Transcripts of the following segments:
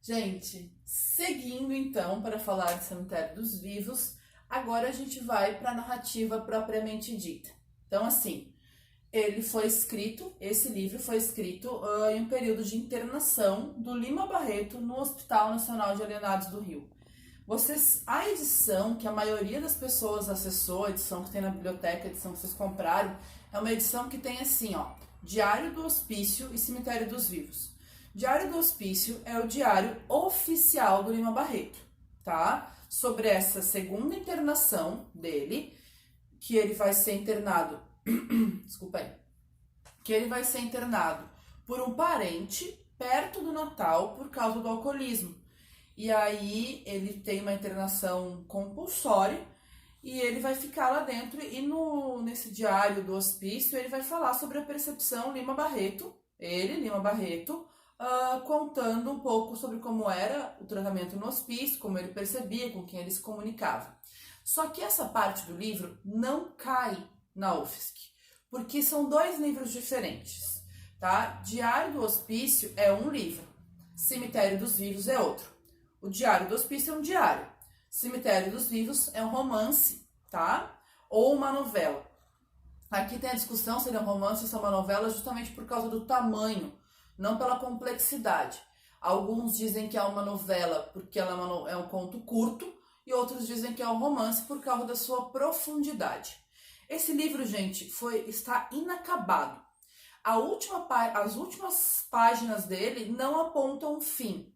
Gente, seguindo então para falar de Cemitério dos Vivos, agora a gente vai para a narrativa propriamente dita. Então, assim, esse livro foi escrito em um período de internação do Lima Barreto no Hospital Nacional de Alienados do Rio. A edição que a maioria das pessoas acessou, a edição que tem na biblioteca, a edição que vocês compraram, é uma edição que tem assim, ó, Diário do Hospício e Cemitério dos Vivos. Diário do Hospício é o diário oficial do Lima Barreto, tá? Sobre essa segunda internação dele, que ele vai ser internado, desculpa aí, que ele vai ser internado por um parente perto do Natal por causa do alcoolismo. E aí ele tem uma internação compulsória e ele vai ficar lá dentro e nesse diário do hospício ele vai falar sobre a percepção Lima Barreto, Lima Barreto, contando um pouco sobre como era o tratamento no hospício, como ele percebia, com quem ele se comunicava. Só que essa parte do livro não cai na UFSC, porque são dois livros diferentes, tá? Diário do Hospício é um livro, Cemitério dos Vivos é outro. O Diário do Hospício é um diário, Cemitério dos Vivos é um romance, tá? Ou uma novela. Aqui tem a discussão se ele é um romance ou se é uma novela justamente por causa do tamanho, não pela complexidade. Alguns dizem que é uma novela porque ela é um conto curto e outros dizem que é um romance por causa da sua profundidade. Esse livro, gente, está inacabado. As últimas páginas dele não apontam um fim.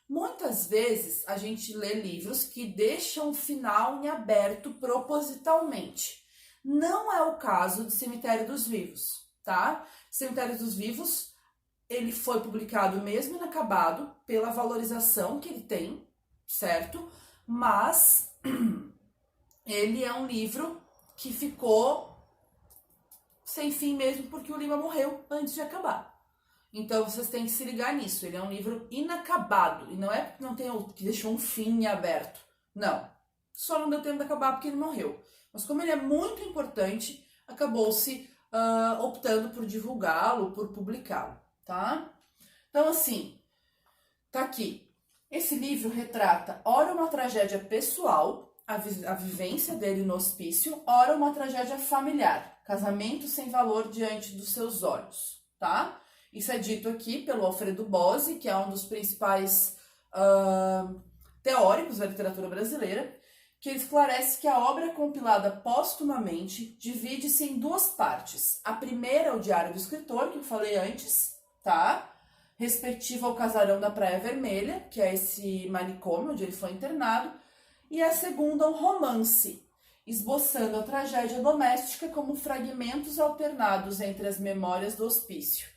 Muitas vezes a gente lê livros que deixam o final em aberto propositalmente. Não é o caso de Cemitério dos Vivos, tá? Cemitério dos Vivos, ele foi publicado mesmo inacabado pela valorização que ele tem, certo? Mas ele é um livro que ficou sem fim mesmo porque o Lima morreu antes de acabar. Então vocês têm que se ligar nisso. Ele é um livro inacabado. E não é porque não tem que deixou um fim aberto. Não. Só não deu tempo de acabar porque ele morreu. Mas como ele é muito importante, acabou-se optando por divulgá-lo, por publicá-lo, tá? Então assim, tá aqui. Esse livro retrata ora uma tragédia pessoal, a vivência dele no hospício, ora uma tragédia familiar, casamento sem valor diante dos seus olhos, tá? Isso é dito aqui pelo Alfredo Bozzi, que é um dos principais teóricos da literatura brasileira, que ele esclarece que a obra compilada póstumamente divide-se em duas partes. A primeira é o Diário do Escritor, que eu falei antes, tá? Respectiva ao Casarão da Praia Vermelha, que é esse manicômio onde ele foi internado, e a segunda, um romance, esboçando a tragédia doméstica como fragmentos alternados entre as memórias do hospício.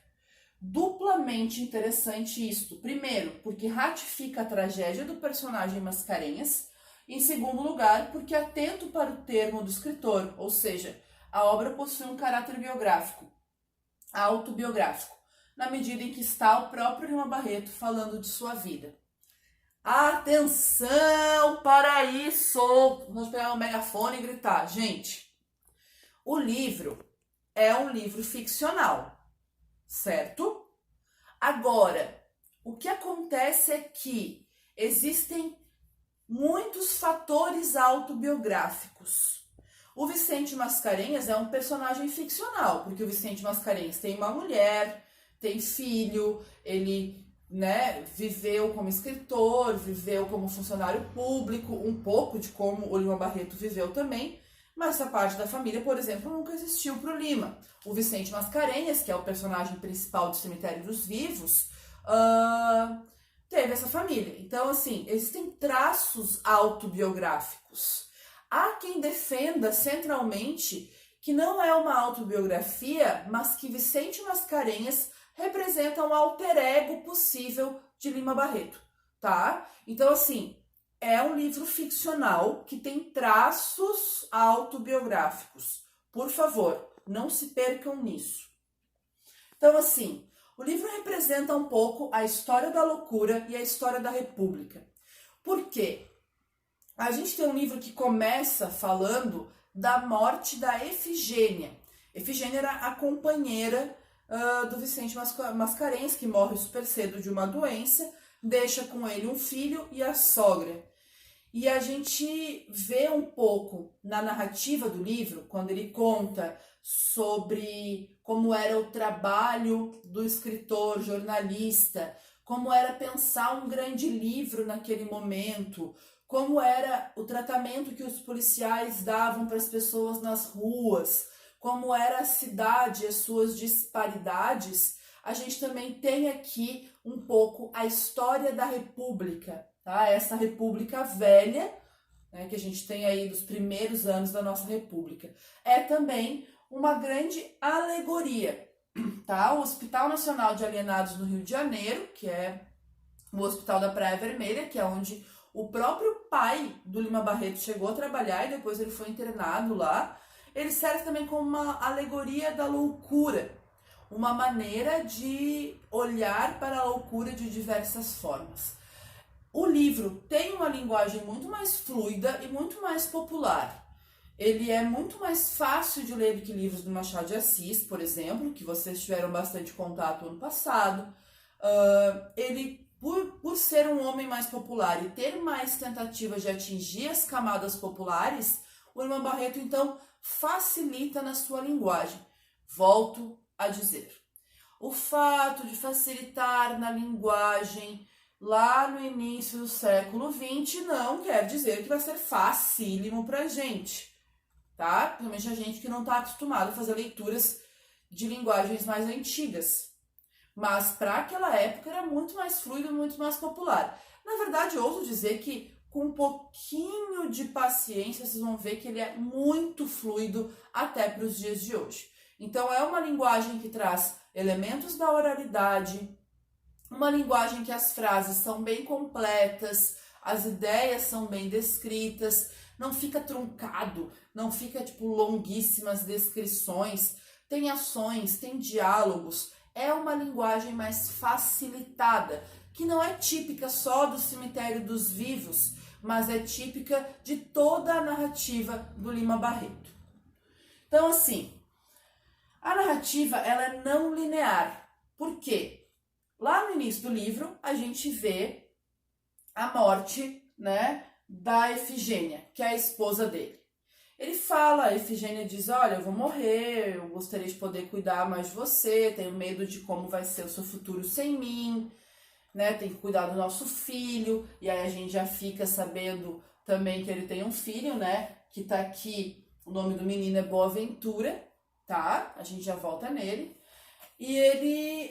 Duplamente interessante isto. Primeiro, porque ratifica a tragédia do personagem Mascarenhas. Em segundo lugar, porque atento para o termo do escritor, ou seja, a obra possui um caráter biográfico, autobiográfico, na medida em que está o próprio Lima Barreto falando de sua vida. Atenção para isso! Vamos pegar um megafone e gritar. Gente, o livro é um livro ficcional, certo? Agora, o que acontece é que existem muitos fatores autobiográficos. O Vicente Mascarenhas é um personagem ficcional, porque o Vicente Mascarenhas tem uma mulher, tem filho, ele viveu como escritor, viveu como funcionário público, um pouco de como o Lima Barreto viveu também, mas essa parte da família, por exemplo, nunca existiu para o Lima. O Vicente Mascarenhas, que é o personagem principal do Cemitério dos Vivos, teve essa família. Então, assim, existem traços autobiográficos. Há quem defenda centralmente que não é uma autobiografia, mas que Vicente Mascarenhas representa um alter ego possível de Lima Barreto, tá? Então, assim, é um livro ficcional que tem traços autobiográficos. Por favor, não se percam nisso. Então, assim, o livro representa um pouco a história da loucura e a história da república. Por quê? A gente tem um livro que começa falando da morte da Efigênia. Efigênia era a companheira do Vicente Mascarenhas, que morre super cedo de uma doença, deixa com ele um filho e a sogra. E a gente vê um pouco na narrativa do livro, quando ele conta sobre como era o trabalho do escritor, jornalista, como era pensar um grande livro naquele momento, como era o tratamento que os policiais davam para as pessoas nas ruas, como era a cidade, as suas disparidades. A gente também tem aqui um pouco a história da República, tá? Essa República velha, né, que a gente tem aí dos primeiros anos da nossa República. É também uma grande alegoria, tá? O Hospital Nacional de Alienados no Rio de Janeiro, que é o Hospital da Praia Vermelha, que é onde o próprio pai do Lima Barreto chegou a trabalhar e depois ele foi internado lá. Ele serve também como uma alegoria da loucura, uma maneira de olhar para a loucura de diversas formas. O livro tem uma linguagem muito mais fluida e muito mais popular. Ele é muito mais fácil de ler do que livros do Machado de Assis, por exemplo, que vocês tiveram bastante contato ano passado. Ele, por ser um homem mais popular e ter mais tentativas de atingir as camadas populares, o Lima Barreto, então, facilita na sua linguagem. Volto a dizer. O fato de facilitar na linguagem lá no início do século XX não quer dizer que vai ser facílimo pra gente, tá? Principalmente a gente que não está acostumado a fazer leituras de linguagens mais antigas. Mas para aquela época era muito mais fluido, muito mais popular. Na verdade, eu ouso dizer que com um pouquinho de paciência, vocês vão ver que ele é muito fluido até para os dias de hoje. Então, é uma linguagem que traz elementos da oralidade, uma linguagem que as frases são bem completas, as ideias são bem descritas, não fica truncado, não fica tipo longuíssimas descrições, tem ações, tem diálogos, é uma linguagem mais facilitada, que não é típica só do Cemitério dos Vivos, mas é típica de toda a narrativa do Lima Barreto. Então, assim, a narrativa ela é não linear. Por quê? Lá no início do livro, a gente vê a morte, né, da Efigênia, que é a esposa dele. Ele fala, a Efigênia diz, olha, eu vou morrer, eu gostaria de poder cuidar mais de você, tenho medo de como vai ser o seu futuro sem mim, né, tem que cuidar do nosso filho, e aí a gente já fica sabendo também que ele tem um filho, né, que tá aqui, o nome do menino é Boaventura, tá? A gente já volta nele. E ele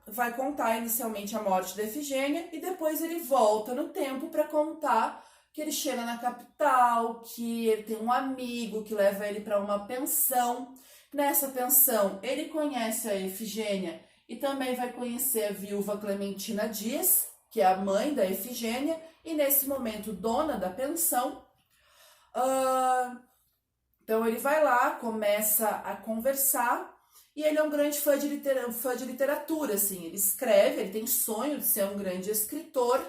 vai contar inicialmente a morte da Efigênia e depois ele volta no tempo para contar que ele chega na capital, que ele tem um amigo que leva ele para uma pensão. Nessa pensão ele conhece a Efigênia e também vai conhecer a viúva Clementina Dias, que é a mãe da Efigênia e nesse momento dona da pensão. Então ele vai lá, começa a conversar. E ele é um grande fã de literatura, assim, ele escreve, ele tem sonho de ser um grande escritor,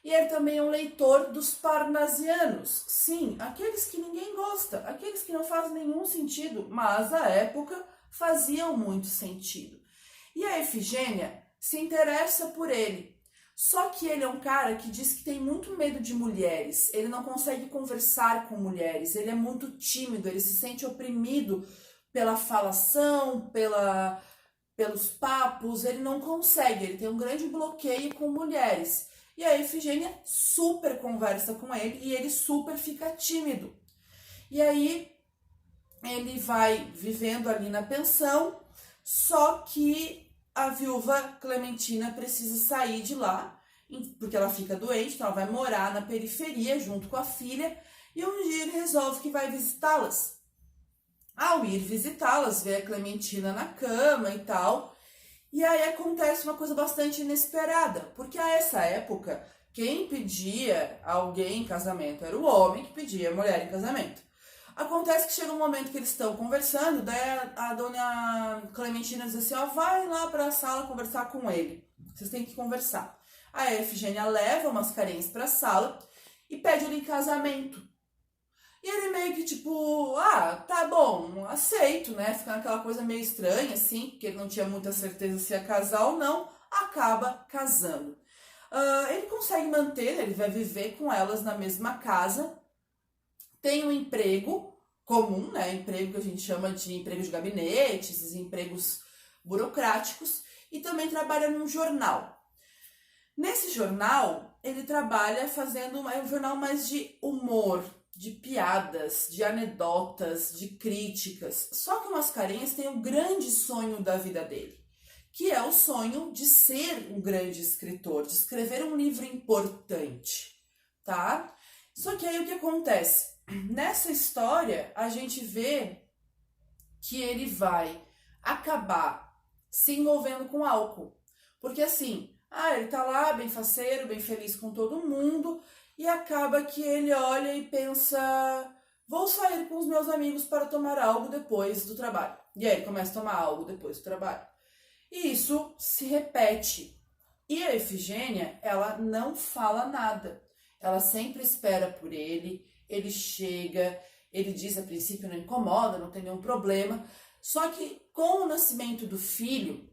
e ele também é um leitor dos parnasianos, sim, aqueles que ninguém gosta, aqueles que não fazem nenhum sentido, mas à época faziam muito sentido. E a Efigênia se interessa por ele, só que ele é um cara que diz que tem muito medo de mulheres, ele não consegue conversar com mulheres, ele é muito tímido, ele se sente oprimido pela falação, pelos papos, ele não consegue, ele tem um grande bloqueio com mulheres. E a Efigênia super conversa com ele e ele super fica tímido. E aí ele vai vivendo ali na pensão, só que a viúva Clementina precisa sair de lá, porque ela fica doente, então ela vai morar na periferia junto com a filha, e um dia ele resolve que vai visitá-las. Ao ir visitá-las, vê a Clementina na cama e tal, e aí acontece uma coisa bastante inesperada, porque a essa época, quem pedia alguém em casamento era o homem que pedia a mulher em casamento. Acontece que chega um momento que eles estão conversando, daí a dona Clementina diz assim, ó, vai lá para a sala conversar com ele, vocês têm que conversar. A Efigênia leva o Mascarenhas para a sala e pede ele em casamento. E ele meio que tipo, tá bom, aceito, né? Fica naquela coisa meio estranha, assim, porque ele não tinha muita certeza se ia casar ou não, acaba casando. Ele consegue manter, ele vai viver com elas na mesma casa, tem um emprego comum, né? Emprego que a gente chama de emprego de gabinete, esses empregos burocráticos, e também trabalha num jornal. Nesse jornal, ele trabalha fazendo um jornal mais de humor, de piadas, de anedotas, de críticas. Só que o Mascarenhas tem o grande sonho da vida dele, que é o sonho de ser um grande escritor, de escrever um livro importante, tá? Só que aí o que acontece? Nessa história, a gente vê que ele vai acabar se envolvendo com álcool. Porque assim, ele tá lá bem faceiro, bem feliz com todo mundo, e acaba que ele olha e pensa, vou sair com os meus amigos para tomar algo depois do trabalho. E aí ele começa a tomar algo depois do trabalho. E isso se repete. E a Efigênia, ela não fala nada. Ela sempre espera por ele, ele chega, ele diz a princípio não incomoda, não tem nenhum problema. Só que com o nascimento do filho,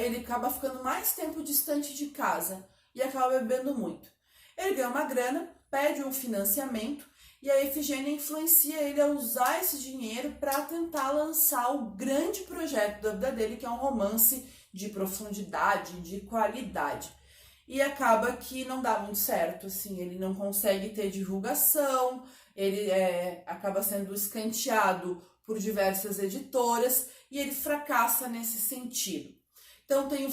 ele acaba ficando mais tempo distante de casa e acaba bebendo muito. Ele ganha uma grana, pede um financiamento e a Efigênia influencia ele a usar esse dinheiro para tentar lançar o grande projeto da vida dele, que é um romance de profundidade, de qualidade. E acaba que não dá muito certo, assim, ele não consegue ter divulgação, ele acaba sendo escanteado por diversas editoras e ele fracassa nesse sentido. Então tem o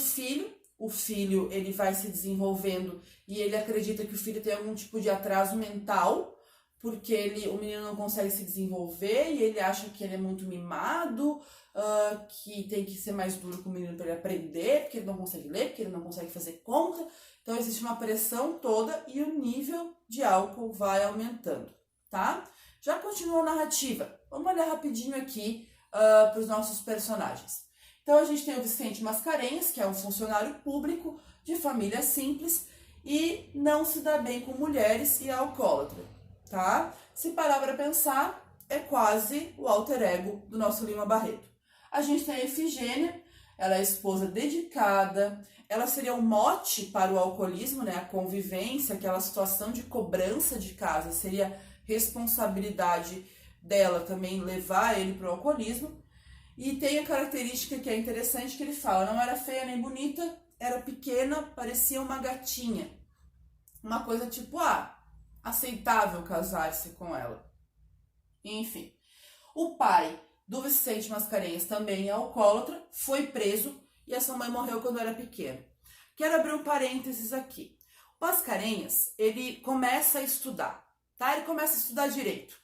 filho ele vai se desenvolvendo e ele acredita que o filho tem algum tipo de atraso mental, porque o menino não consegue se desenvolver e ele acha que ele é muito mimado, que tem que ser mais duro com o menino para ele aprender, porque ele não consegue ler, porque ele não consegue fazer conta. Então existe uma pressão toda e o nível de álcool vai aumentando, tá? Já continua a narrativa. Vamos olhar rapidinho aqui para os nossos personagens. Então a gente tem o Vicente Mascarenhas, que é um funcionário público de família simples e não se dá bem com mulheres e é alcoólatra, tá? Se parar para pensar, é quase o alter ego do nosso Lima Barreto. A gente tem a Efigênia, ela é esposa dedicada, ela seria um mote para o alcoolismo, né? A convivência, aquela situação de cobrança de casa, seria responsabilidade dela também levar ele para o alcoolismo. E tem a característica que é interessante que ele fala, não era feia nem bonita, era pequena, parecia uma gatinha. Uma coisa tipo, aceitável casar-se com ela. Enfim, o pai do Vicente Mascarenhas também é alcoólatra, foi preso e essa mãe morreu quando era pequeno. Quero abrir um parênteses aqui. O Mascarenhas, ele começa a estudar, tá? Ele começa a estudar direito.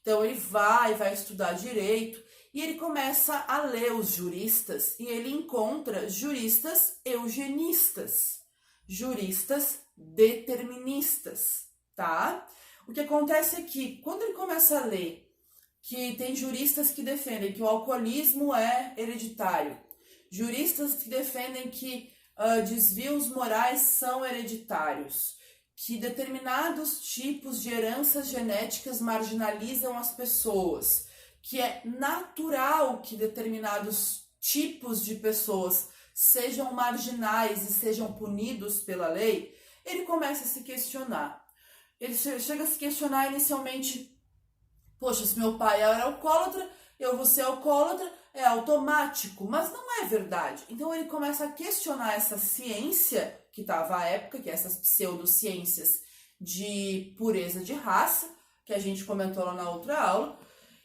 Então ele vai estudar direito e ele começa a ler os juristas e ele encontra juristas eugenistas, juristas deterministas, tá? O que acontece é que quando ele começa a ler que tem juristas que defendem que o alcoolismo é hereditário, juristas que defendem que desvios morais são hereditários, que determinados tipos de heranças genéticas marginalizam as pessoas, que é natural que determinados tipos de pessoas sejam marginais e sejam punidos pela lei, ele começa a se questionar. Ele chega a se questionar inicialmente, poxa, se meu pai era alcoólatra, eu vou ser alcoólatra, é automático, mas não é verdade. Então ele começa a questionar essa ciência que estava à época, que é essas pseudociências de pureza de raça, que a gente comentou lá na outra aula,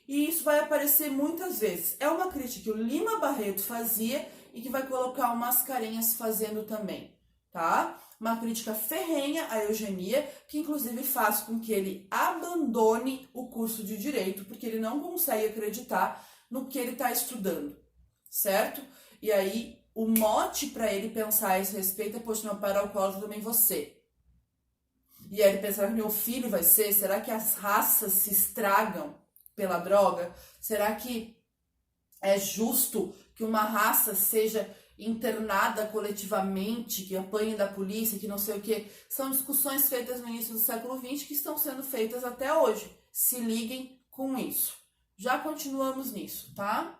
e isso vai aparecer muitas vezes. É uma crítica que o Lima Barreto fazia e que vai colocar o Mascarenhas fazendo também, tá? Uma crítica ferrenha à eugenia, que inclusive faz com que ele abandone o curso de Direito, porque ele não consegue acreditar no que ele está estudando, certo? E aí, o mote para ele pensar a esse respeito é, poxa, meu pai era alcoólatra, também você. E aí ele pensa, será que meu filho vai ser? Será que as raças se estragam pela droga? Será que é justo que uma raça seja internada coletivamente, que apanhe da polícia, que não sei o que? São discussões feitas no início do século XX que estão sendo feitas até hoje. Se liguem com isso. Já continuamos nisso, tá?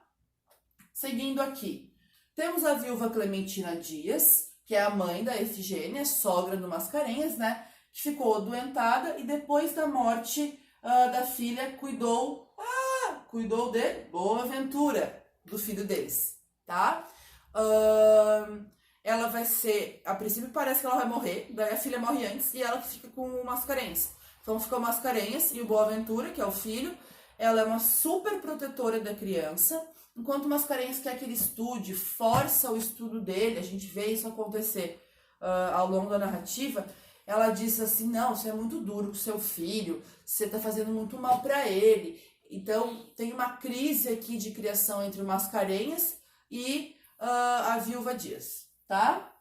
Seguindo aqui. Temos a viúva Clementina Dias, que é a mãe da Efigênia, sogra do Mascarenhas, né? Que ficou adoentada e depois da morte da filha cuidou de Boaventura, do filho deles, tá? Ela vai ser, a princípio parece que ela vai morrer, daí a filha morre antes e ela fica com o Mascarenhas. Então fica o Mascarenhas e o Boaventura, que é o filho. Ela é uma super protetora da criança, enquanto o Mascarenhas quer que ele estude, força o estudo dele, a gente vê isso acontecer ao longo da narrativa. Ela diz assim, não, você é muito duro com seu filho, você tá fazendo muito mal para ele. Então tem uma crise aqui de criação entre o Mascarenhas e a Viúva Dias, tá?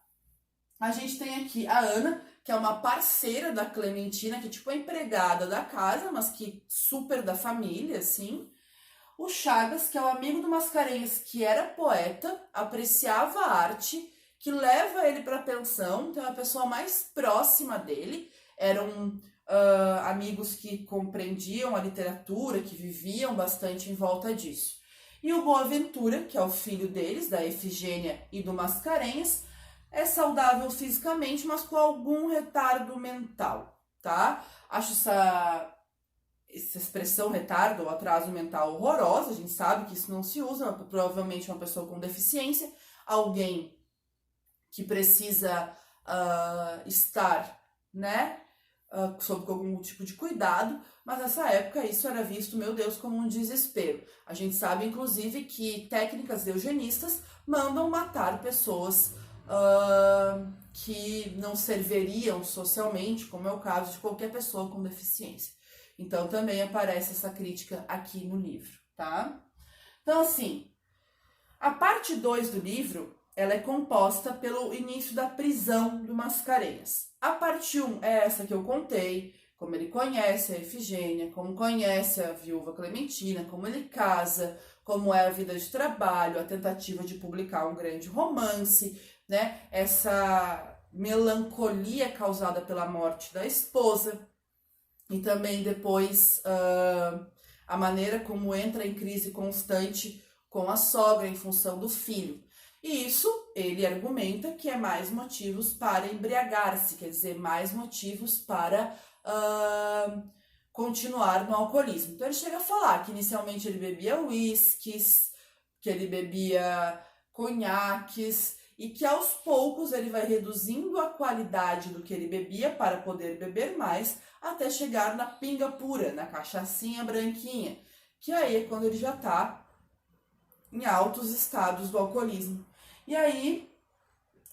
A gente tem aqui a Ana, que é uma parceira da Clementina, que é tipo a empregada da casa, mas que super da família, assim. O Chagas, que é o amigo do Mascarenhas, que era poeta, apreciava a arte, que leva ele para a pensão, então é a pessoa mais próxima dele. Eram amigos que compreendiam a literatura, que viviam bastante em volta disso. E o Boaventura, que é o filho deles, da Efigênia e do Mascarenhas, é saudável fisicamente, mas com algum retardo mental, tá? Acho essa expressão retardo ou atraso mental horrorosa, a gente sabe que isso não se usa, provavelmente uma pessoa com deficiência, alguém que precisa estar, né, sob algum tipo de cuidado, mas nessa época isso era visto, meu Deus, como um desespero. A gente sabe, inclusive, que técnicas eugenistas mandam matar pessoas que não serviriam socialmente, como é o caso de qualquer pessoa com deficiência. Então também aparece essa crítica aqui no livro, tá? Então assim, a parte 2 do livro, ela é composta pelo início da prisão do Mascarenhas. A parte 1 é essa que eu contei, como ele conhece a Efigênia, como conhece a viúva Clementina, como ele casa, como é a vida de trabalho, a tentativa de publicar um grande romance, né? Essa melancolia causada pela morte da esposa e também depois a maneira como entra em crise constante com a sogra em função do filho. E isso ele argumenta que é mais motivos para embriagar-se, quer dizer, mais motivos para continuar no alcoolismo. Então ele chega a falar que inicialmente ele bebia uísques, que ele bebia conhaques, e que aos poucos ele vai reduzindo a qualidade do que ele bebia para poder beber mais, até chegar na pinga pura, na cachaçinha branquinha, que aí é quando ele já está em altos estados do alcoolismo. E aí,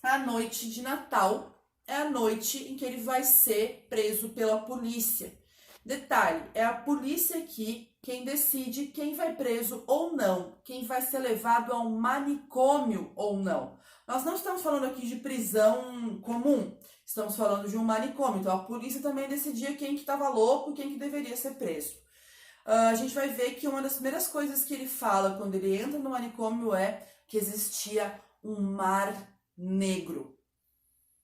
a noite de Natal é a noite em que ele vai ser preso pela polícia. Detalhe, é a polícia aqui quem decide quem vai preso ou não, quem vai ser levado a um manicômio ou não. Nós não estamos falando aqui de prisão comum, estamos falando de um manicômio. Então a polícia também decidia quem que estava louco e quem que deveria ser preso. A gente vai ver que uma das primeiras coisas que ele fala quando ele entra no manicômio é que existia um mar negro.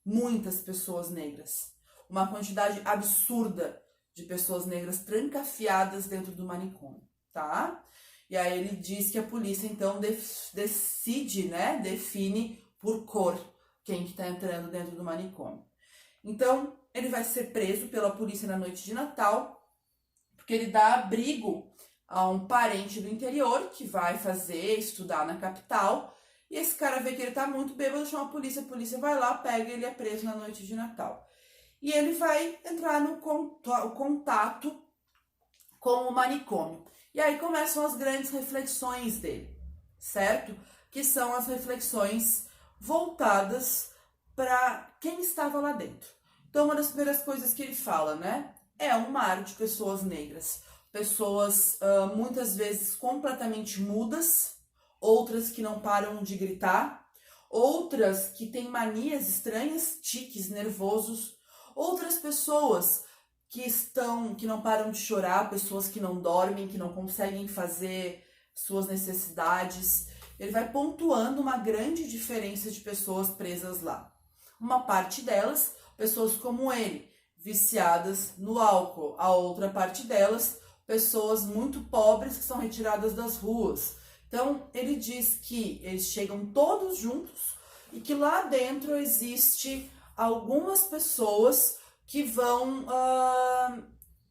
Muitas pessoas negras. Uma quantidade absurda de pessoas negras trancafiadas dentro do manicômio, tá? E aí ele diz que a polícia então decide, né, define por cor quem que tá entrando dentro do manicômio. Então, ele vai ser preso pela polícia na noite de Natal, porque ele dá abrigo a um parente do interior que vai estudar na capital, e esse cara vê que ele tá muito bêbado, chama a polícia vai lá, pega e ele é preso na noite de Natal. E ele vai entrar no contato com o manicômio. E aí começam as grandes reflexões dele, certo? Que são as reflexões voltadas para quem estava lá dentro. Então, uma das primeiras coisas que ele fala, né? É um mar de pessoas negras. Pessoas muitas vezes completamente mudas, outras que não param de gritar, outras que têm manias estranhas, tiques nervosos, outras pessoas que não param de chorar, pessoas que não dormem, que não conseguem fazer suas necessidades. Ele vai pontuando uma grande diferença de pessoas presas lá. Uma parte delas, pessoas como ele, viciadas no álcool. A outra parte delas, pessoas muito pobres que são retiradas das ruas. Então, ele diz que eles chegam todos juntos e que lá dentro existe algumas pessoas que vão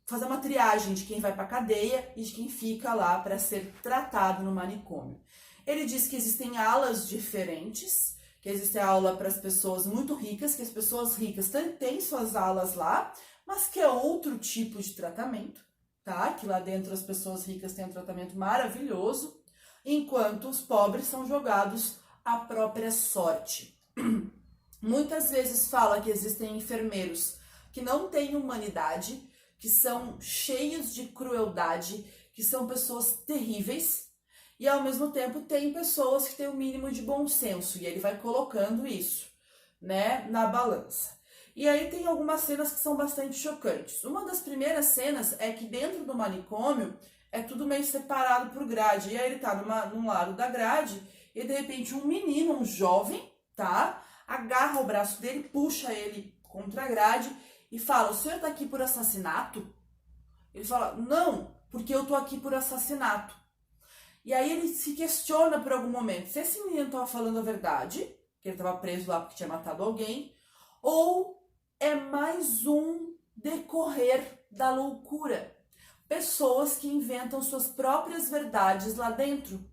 fazer uma triagem de quem vai para a cadeia e de quem fica lá para ser tratado no manicômio. Ele diz que existem alas diferentes, que existe aula para as pessoas muito ricas, que as pessoas ricas têm suas alas lá, mas que é outro tipo de tratamento, tá? Que lá dentro as pessoas ricas têm um tratamento maravilhoso, enquanto os pobres são jogados à própria sorte. Muitas vezes fala que existem enfermeiros que não têm humanidade, que são cheios de crueldade, que são pessoas terríveis, e ao mesmo tempo tem pessoas que têm o mínimo de bom senso, e ele vai colocando isso, né, na balança. E aí tem algumas cenas que são bastante chocantes. Uma das primeiras cenas é que dentro do manicômio é tudo meio separado por grade, e aí ele tá num lado da grade, e de repente um menino, um jovem, tá, agarra o braço dele, puxa ele contra a grade e fala: o senhor tá aqui por assassinato? Ele fala: não, porque eu tô aqui por assassinato. E aí ele se questiona por algum momento se esse menino tava falando a verdade, que ele tava preso lá porque tinha matado alguém, ou é mais um decorrer da loucura. Pessoas que inventam suas próprias verdades lá dentro.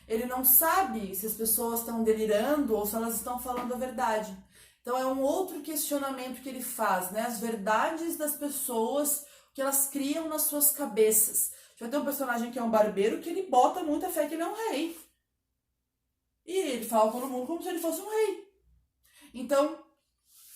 Ele não sabe se as pessoas estão delirando ou se elas estão falando a verdade. Então é um outro questionamento que ele faz, né? As verdades das pessoas que elas criam nas suas cabeças. Já tem um personagem que é um barbeiro que ele bota muita fé que ele é um rei. E ele fala com todo mundo como se ele fosse um rei. Então,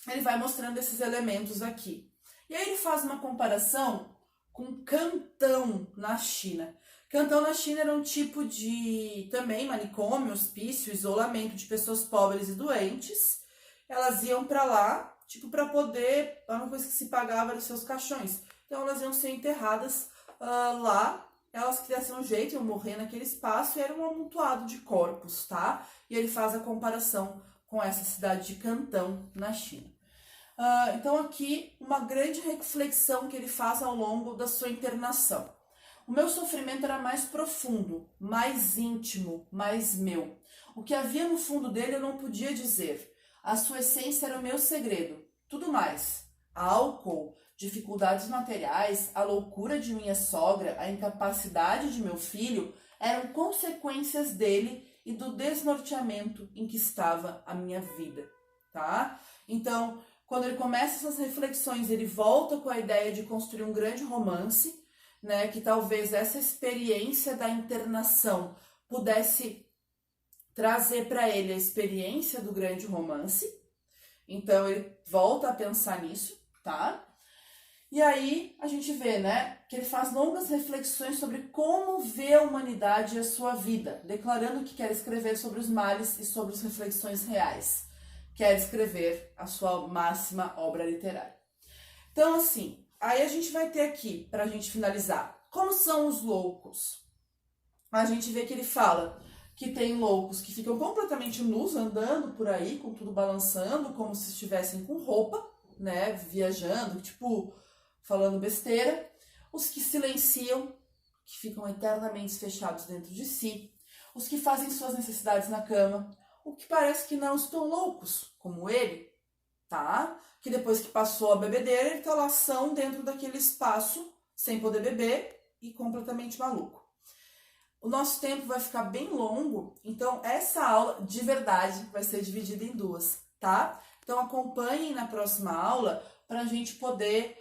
ele vai mostrando esses elementos aqui. E aí ele faz uma comparação com Cantão na China. Cantão na China era um tipo de, também, manicômio, hospício, isolamento de pessoas pobres e doentes. Elas iam para lá, tipo, para poder, a única coisa que se pagava eram os seus caixões. Então elas iam ser enterradas lá, elas que dessem um jeito, iam morrer naquele espaço, e era um amontoado de corpos, tá? E ele faz a comparação com essa cidade de Cantão, na China. Então aqui, uma grande reflexão que ele faz ao longo da sua internação. O meu sofrimento era mais profundo, mais íntimo, mais meu. O que havia no fundo dele eu não podia dizer. A sua essência era o meu segredo. Tudo mais. Álcool, dificuldades materiais, a loucura de minha sogra, a incapacidade de meu filho eram consequências dele e do desnorteamento em que estava a minha vida, tá? Então, quando ele começa essas reflexões, ele volta com a ideia de construir um grande romance, né, que talvez essa experiência da internação pudesse trazer para ele a experiência do grande romance. Então ele volta a pensar nisso, tá? E aí a gente vê, né, que ele faz longas reflexões sobre como vê a humanidade e a sua vida, declarando que quer escrever sobre os males e sobre as reflexões reais. Quer escrever a sua máxima obra literária. Então, assim, aí a gente vai ter aqui, pra gente finalizar, como são os loucos? A gente vê que ele fala que tem loucos que ficam completamente nus, andando por aí, com tudo balançando, como se estivessem com roupa, né, viajando, tipo, falando besteira. Os que silenciam, que ficam eternamente fechados dentro de si. Os que fazem suas necessidades na cama. O que parece que não estão loucos, como ele, tá? Que depois que passou a bebedeira, ele tá lá são dentro daquele espaço, sem poder beber e completamente maluco. O nosso tempo vai ficar bem longo, então essa aula de verdade vai ser dividida em duas, tá? Então acompanhem na próxima aula para a gente poder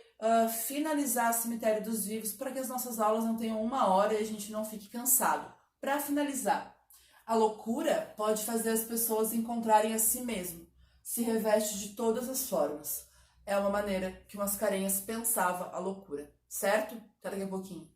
finalizar Cemitério dos Vivos, para que as nossas aulas não tenham 1 hora e a gente não fique cansado. Para finalizar, a loucura pode fazer as pessoas encontrarem a si mesmo, se reveste de todas as formas. É uma maneira que Mascarenhas pensava a loucura, certo? Até daqui a pouquinho.